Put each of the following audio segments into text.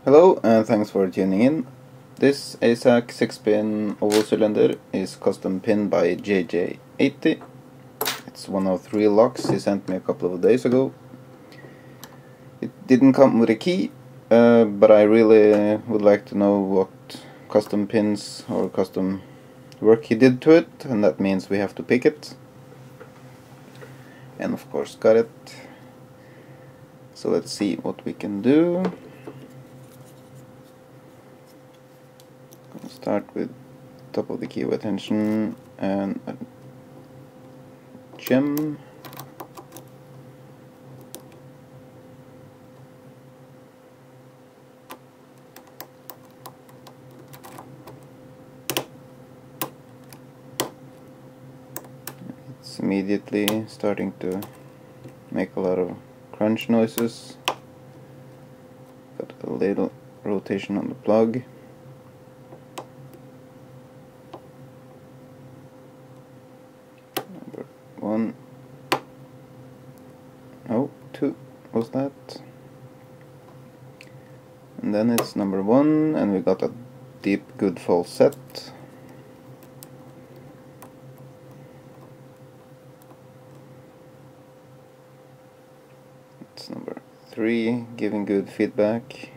Hello and thanks for tuning in. This Asec 6-pin oval cylinder is custom pinned by JJ80. It's one of 3 locks he sent me a couple of days ago. It didn't come with a key, but I really would like to know what custom pins or custom work he did to it, and that means we have to pick it. And of course got it. So let's see what we can do. Start with top of the key of attention and a gem. It's immediately starting to make a lot of crunch noises. Got a little rotation on the plug. One, oh, 2 was that, and then it's number 1, and we got a deep good falset. It's number 3, giving good feedback.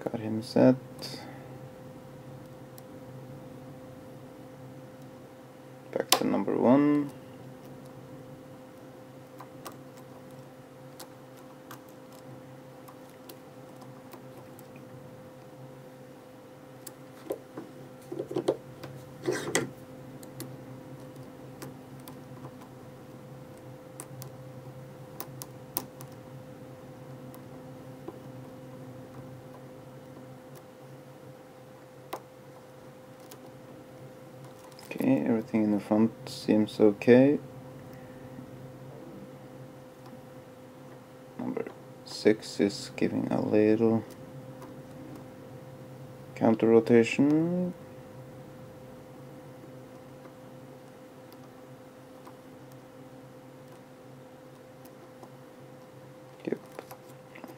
Got him set. Back to number 1. Okay, everything in the front seems okay. Number 6 is giving a little counter rotation. Yep.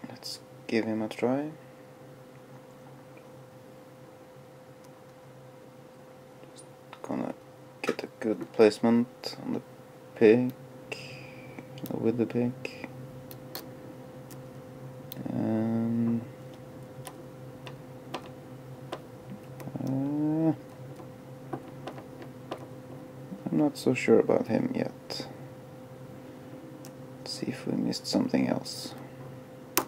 Let's give him a try. Gonna get a good placement on the pick, with the pick, and I'm not so sure about him yet. Let's see if we missed something else. I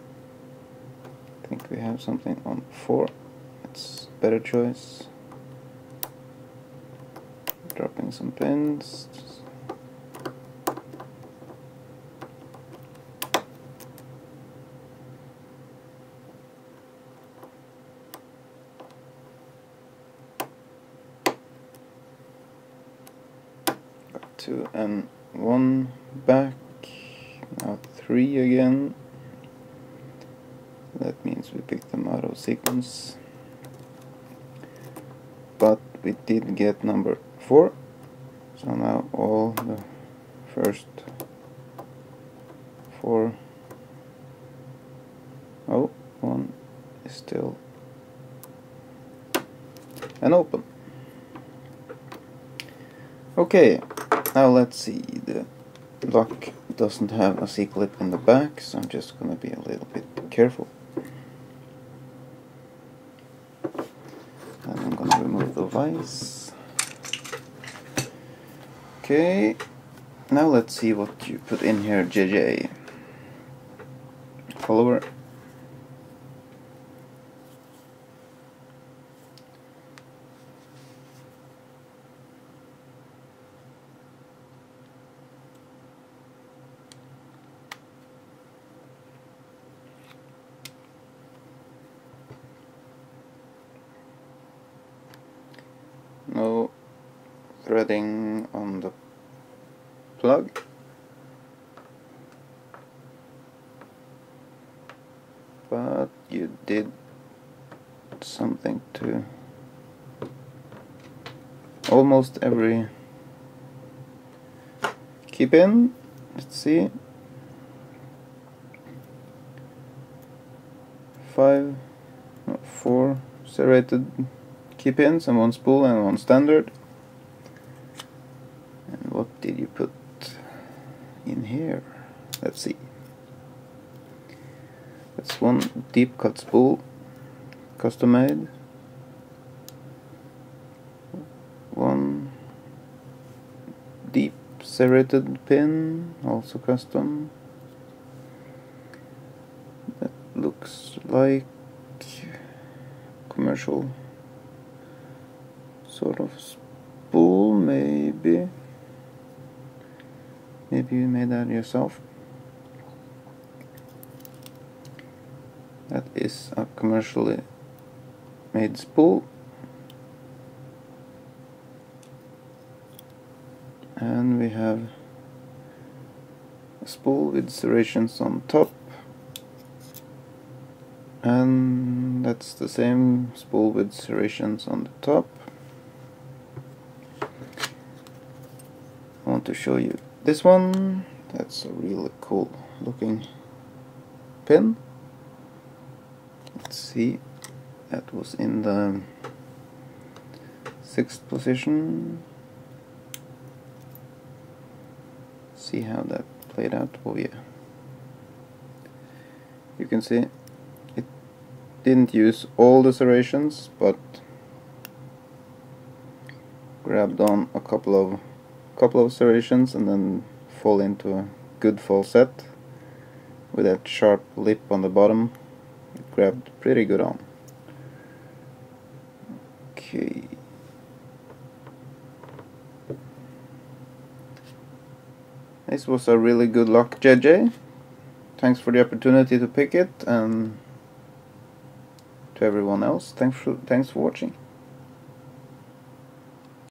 think we have something on 4. It's a better choice. Dropping some pins. Got 2 and 1 back. Now 3 again. That means we picked them out of sequence. But we did get number 4, so now all the first 4, oh, 1 is still an open. Okay, now let's see, the lock doesn't have a C-clip in the back, so I'm just gonna be a little bit careful. And I'm gonna remove the vise. Okay, now let's see what you put in here, JJ. Follower. No threading on the plug. But you did something to almost every key pin. Let's see. 4 serrated key pins and 1 spool and 1 standard. And what did you put in here? Let's see. That's 1 deep cut spool, custom made. 1 deep serrated pin, also custom. That looks like commercial sort of spool, maybe. Maybe you made that yourself. That is a commercially made spool. And we have a spool with serrations on top. And that's the same spool with serrations on the top. I want to show you this one. That's a really cool looking pin. Let's see, that was in the 6th position. See how that played out. Oh yeah, you can see it didn't use all the serrations, but grabbed on a couple of serrations and then fall into a good falset with that sharp lip on the bottom. It grabbed pretty good on. Okay. This was a really good lock, JJ. Thanks for the opportunity to pick it, and to everyone else, thanks for watching.